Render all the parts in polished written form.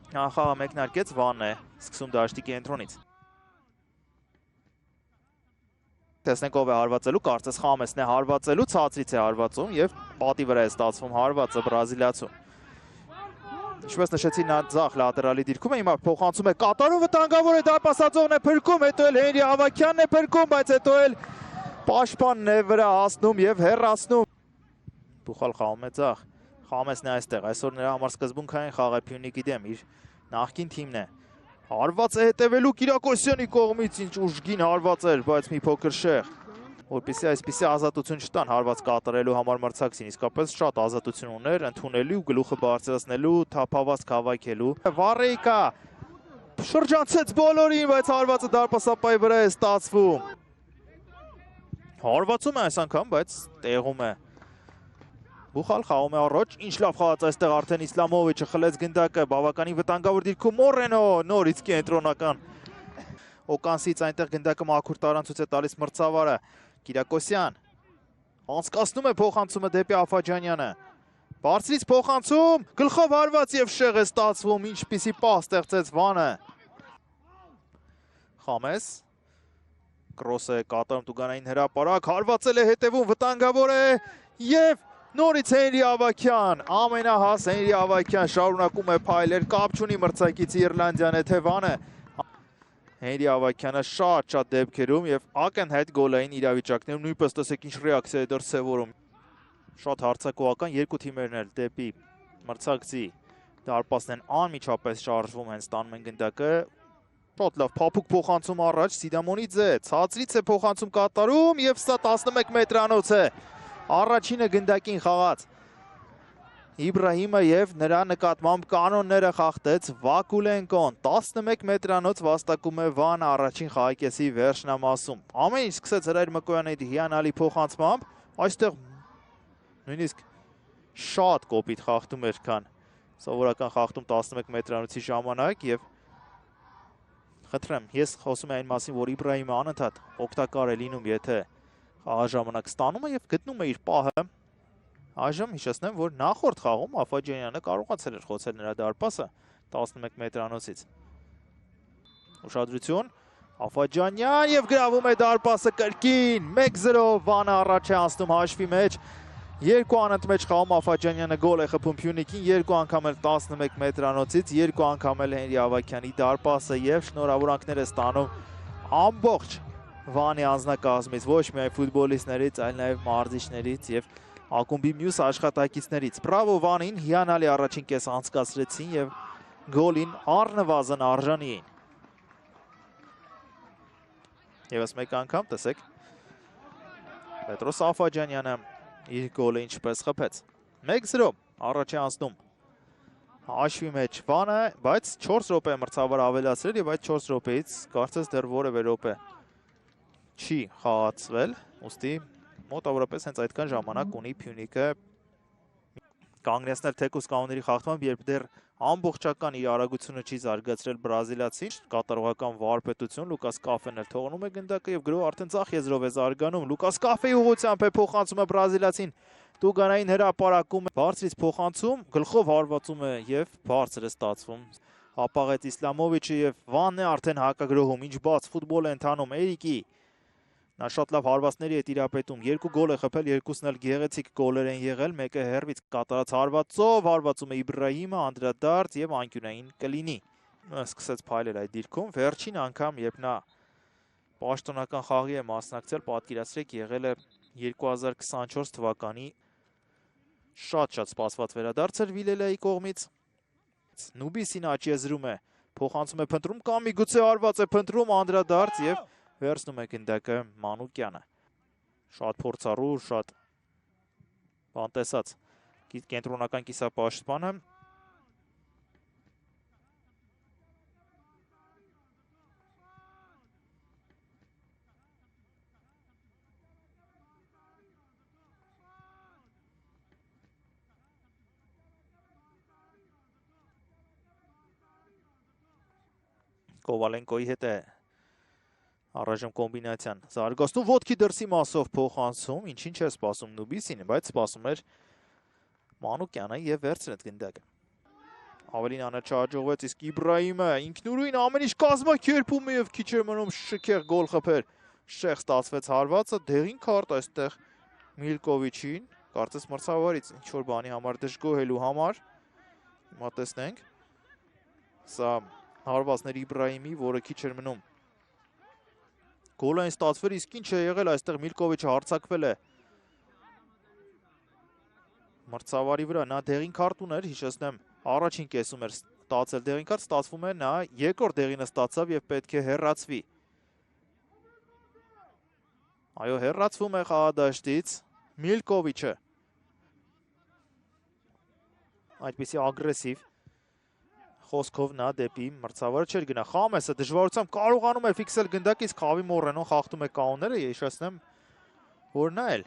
Խաղը մեկնարկեց, Վանն է սկսում դաշտի կենտրոնից։ Տեսնենք ով է հարվածելու, կարծես Խամեսն է հարվածելու, ցածրից է հարվածում եւ պատի վրա է ստացվում հարվածը բրազիլիացու։ Ինչպես նշեցի, նա ձախ լատերալի դիրքում է, հիմա փոխանցում է կատարում, վտանգավոր է, դարպասածողն է փրկում, հետո էլ Հենրի Ավագյանն է փրկում, բայց հետո էլ պաշտպանն է վրա հասնում եւ հեռացնում։ Բուխալ խաղում է ձախ, Խամեսն է այստեղ, այսօր նրա համար սկզբունքային խաղ է Փյունիկի դեմ, իր նախկին թիմն է։ Հարված է հետևելու Կիրակոսյանի կողմից, ինչ ուժգին հարված էր, բայց մի փոքր շեղ, որպեսզի այսպիսի ազատություն չտան հարված կատարելու համար մրցակցին, իսկապես շատ ազատություն ուներ, ընդունելու, գլուխը բարձրացնելու, թափավազք հավաքելու։ Վարեյկա շրջանցեց բոլորին, բայց հարվածը դարպասապայի վրա է ստացվում։ Հարվածում է այս անգամ, բայց տեղում է։ Բուխալ խաղում է առաջ, ինչ լավ խաղաց այստեղ արդեն Իսլամովիչը խլեց գնդակը, բավականին վտանգավոր դիրքում Մորենո, նորից կենտրոնական Օկանսից այնտեղ գնդակը մաքուր տարանցուց է տալիս մրցավարը, Կիրակոսյան անցկացնում է փոխանցումը դեպի Աֆաջանյանը, բարձրից փոխանցում, գլխով հարված եւ շեղ է ստացվում, ինչպիսի պահ ստեղծեց Վանը։ Խամես կրոս է կատարում Տուգանային հրապարակ, հարվածել է հետևում, վտանգավոր է եւ նորից Հենրի Ավագյան, ամենահաս Հենրի Ավագյան շարունակում է փայլել, կապ չունի մրցակիցի Իռլանդիան է թե Վանը։ Հենրի Ավագյանը շատ դեպքերում եւ ակնհայտ գոլային իրավիճակներում նույնպես տեսեք ինչ ռեակցիա է դրսևորում։ Շատ հարձակողական երկու թիմերն էլ դեպի մրցակցի դարպասն են անմիջապես շարժվում, հենց ստանում են գնդակը։ Շատ լավ փափուկ փոխանցում առաջ Սիդամոնիձե, ցածրից է փոխանցում կատարում եւ սա 11 մետրանոց է։ Առաջինը գնդակին խաղաց Իբրահիմը եւ նրա նկատմամբ կանոնները խախտեց Վակուլենկոն, 11 մետրանոց վաստակում է Վան առաջին խաղակեսի վերջնամասում։ Ամեն ինչ սկսեց Հրայր Մկոյանի հիանալի փոխանցմամբ, այստեղ նույնիսկ շատ կոպիտ խախտում էր, քան սովորական խախտում 11 մետրանոցի ժամանակ եւ խնդրեմ, ես խոսում եմ այն մասին, որ Իբրահիմը անընդհատ օգտակար է լինում, եթե խաղաժամանակ ստանում է եւ գտնում է իր պահը։ Այժմ հիշեցնեմ, որ նախորդ խաղում Աֆաջանյանը կարողացել էր խոցել նրա դարպասը 11 մետրանոցից։ Ուշադրություն, Աֆաջանյան եւ գրավում է դարպասը կրկին, 1-0 Վանը առաջ է անցնում հաշվի մեջ։ Երկու անընդմեջ խաղում Աֆաջանյանը գոլ է խփում Փյունիկին, երկու անգամ էլ 11 մետրանոցից, երկու անգամ էլ Հենրի Ավագյանի դարպասը եւ շնորհավորանքներ է ստանում ամբողջ Վանի անձնակազմից, ոչ միայն ֆուտբոլիստներից, այլ նաեւ մարզիչներից եւ ակումբի մյուս աշխատակիցներից։ Բրավո Վանին, հիանալի առաջին կես անցկացրեցին եւ գոլին առնվազն արժանի էին։ Եվս մեկ անգամ տեսեք Պետրոս Աֆաջանյանը իր գոլը ինչպես խփեց։ 1-0 առաջ է անցնում հաշվի մեջ Վանը, բայց 4 րոպե մրցավար ավելացրել եւ այդ 4 րոպեից կարծես դեռ որևէ րոպե չի խաղացվել, ուստի մոտավորապես հենց այդքան ժամանակ ունի Փյունիկը կանգնեցնել թեկուզ կանոնների խախտմամբ, երբ դեռ ամբողջական իր արագությունը չի զարգացրել բրազիլացին, կատարողական վարպետություն, Լուկաս Կաֆեն էլ թողնում է գնդակը եւ գրող արդեն ցախ եզրով է զարգանում, Լուկաս Կաֆեի ուղղությամբ է փոխանցում է բրազիլացին, Տուգանային հրապարակում է, բարձրից փոխանցում, գլխով հարվածում է եւ բարձր է ստացվում, հապաղեց Իսլամովիչը եւ Վանն է արդեն հակագրոհում, ինչ բաց ֆուտբոլ է ընթանում, Էրիկի նա շատ լավ հարվածների է տիրապետում, երկու գոլ է խփել, երկուսն էլ գեղեցիկ գոլեր են եղել, մեկը հերվից կատարած հարվածով, հարվածում է Իբրահիմը, անդրադարձ եւ անկյունային կլինի։ Սկսեց փայլել այդ դիրքում, վերջին անգամ, երբ նա պաշտոնական խաղի է մասնակցել, պատկերացրեք, եղել է 2024 թվականի շատ սպասված վերադարձ էր Վիլելայի կողմից։ Նուբիսին աչեզրում է, փոխանցում է փնտրում, կամ միգուցե հարված է փնտրում, անդրադարձ եւ վերցնում է գնդակը Մանուկյանը։ Շատ փորձառու, շատ բանտեսած կենտրոնական կիսապաշտպանը։ Կովալենկոյի հետ է առայժմ կոմբինացիան զարգացնում, ոտքի դրսի մասով փոխանցում, ինչ է սպասում Նուբիսին, բայց սպասում էր Մանուկյանը եւ վերցրեց գնդակը։ Ավելին անաչաջողվեց, իսկ Իբրահիմը ինքնուրույն ամեն ինչ կազմակերպում է եւ քիչ էր մնում շքեղ գոլ խփեր։ Շեղ ստացվեց հարվածը, դեղին քարտ այստեղ Միլկովիչին, կարծես մրցավարից ինչ որ բանի համար դժգոհելու համար։ Հիմա տեսնենք։ Սա հարվածներ Իբրահիմի, որը քիչ էր մնում գոլային ստացվել, իսկ ինչ է եղել այստեղ Միլկովիչը հարձակվել է մրցավարի վրա, նա դեղին քարտ ուներ, հիշեցնեմ, առաջին կեսում էր ստացել դեղին քարտ, ստացվում է նա երկրորդ դեղինը ստացավ եւ պետք է հեռացվի։ Այո, հեռացվում է խաղադաշտից Միլկովիչը։ Այդպիսի ագրեսիվ խոսքով նա դեպի մրցավարը չէր գնա։ Խամեսը դժվարությամբ կարողանում է ֆիքսել գնդակից, Խավի Մորենոն խախտում է կանոնները, հիշեցնեմ, որ նա էլ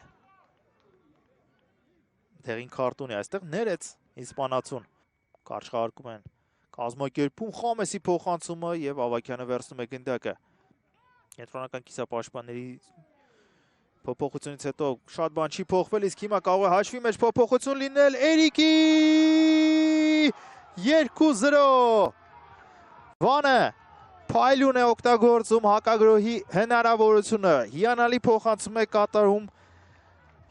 դեղին քարտ ունի, այստեղ ներեց իսպանացուն։ Կարճխաղարկում են կազմակերպում, Խամեսի փոխանցումը եւ Ավագյանը վերցնում է գնդակը։ Կենտրոնական կիսապաշտպանների փոփոխությունից հետո շատ բան չի փոխվել, իսկ հիմա կարող է հաշվի մեջ փոփոխություն լինել Էրիկի 2-0 Վանը փայլուն է օգտագործում հակագրոհի հնարավորությունը, հիանալի փոխանցում է կատարում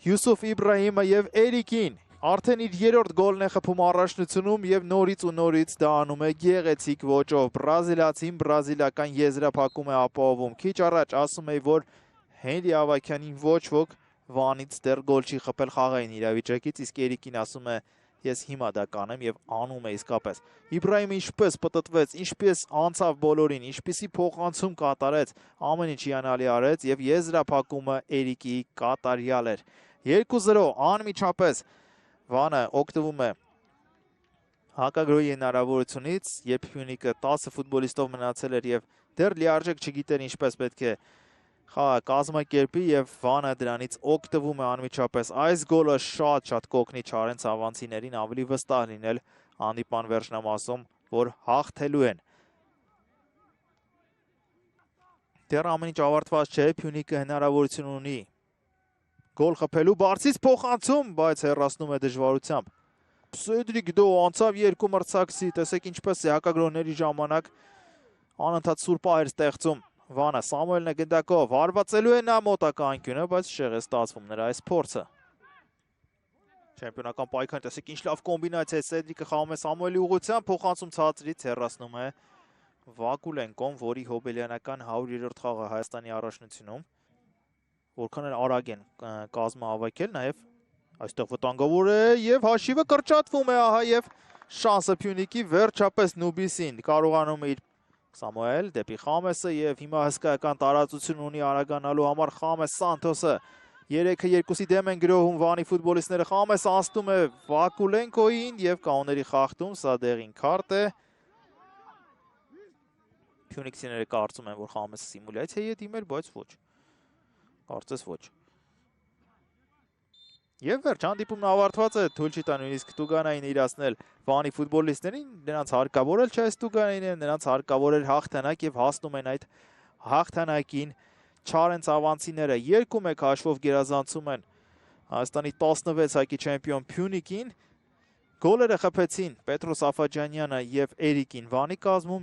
Յուսուֆ Իբրահիմը եւ Էրիկին, արդեն իր երրորդ գոլն է խփում առաջնությունում եւ նորից դա անում է գեղեցիկ ոճով, բրազիլացին բրազիլական եզրափակում է ապահովում, քիչ առաջ ասում էի, որ Հենրի Ավագյանին ոչ ոք Վանից դեռ գոլ չի խփել խաղային իրավիճակից, իսկ Էրիկին ասում է ես հիմա դա կանեմ եւ անում է իսկապես։ Իբրահիմը ինչպես պտտվեց, ինչպես անցավ բոլորին, ինչպիսի փոխանցում կատարեց, ամեն ինչ հիանալի արեց եւ եզրափակումը Էրիկի կատարյալ էր։ 2-0 անմիջապես Վանը օգտվում է հակագրոհի հնարավորությունից, երբ Փյունիկը 10 ֆուտբոլիստով մնացել էր եւ դեռ լիարժեք չգիտեր ինչպես պետք է խաղը կազմակերպի եւ Վանը դրանից օգտվում է անմիջապես։ Այս գոլը շատ կօգնի Չարենց ավանցիներին ավելի վստահ լինել հանդիպան վերջնամասում, որ հաղթելու են։ Դեռ ամեն ինչ ավարտված չէ, Փյունիկը հնարավորություն ունի գոլ խփելու, բարձից փոխանցում, բայց հեռացնում է դժվարությամբ։ Սեդրիկ Դո անցավ երկու մրցակցի, տեսեք ինչպես է հակագրոհների ժամանակ անընդհատ սուրպահեր ստեղծում Վանը, Սամուելն է գնդակով, հարվածելու է նա մոտակա անկյունը, բայց շեղ է ստացվում նրա այս փորձը։ Չեմպիոնական պայքան, տեսեք ինչ լավ կոմբինացիա է, Սեդրիկը խաղում է Սամուելի ուղղությամբ, փոխանցում ցածրից հեռացնում է Վակուլենկոն, որի հոբելյանական 100-րդ խաղը Հայաստանի առաջնությունում, որքան էլ արագ են կազմը հավաքել, նաև այստեղ վտանգավոր է եւ հաշիվը կրճատվում է, ահա եւ շանսը Փյունիկի վերջապես Նուբիսին կարողանում է իր Սամուել դեպի Խամեսը եւ հիմա հսկայական տարածություն ունի արագանալու համար Խամես Սանթոսը 3-2-ի դեմ են գրոհում Վանի ֆուտբոլիստները, Խամեսը անցնում է Վակուլենկոին եւ կանոնների խախտում, սա դեղին քարտ է։ Փյունիկցիները կարծում են, որ Խամեսը սիմուլյացիայի է դիմել, բայց ոչ։ Կարծես ոչ։ Եվ վերջ հանդիպումն ավարտված է, թույլ չի տա նույնիսկ Տուգանային իրացնել Վանի ֆուտբոլիստներին, նրանց հարկավոր էլ չէ այս Տուգանային, նրանց հարկավոր էր հաղթանակ եւ հասնում են այդ հաղթանակին Չարենց ավանցիները 2-1 հաշվով գերազանցում են Հայաստանի 16-ակի չեմպիոն Փյունիկին։ Գոլերը խփեցին Պետրոս Աֆաջանյանը եւ Էրիկին Վանի կազմում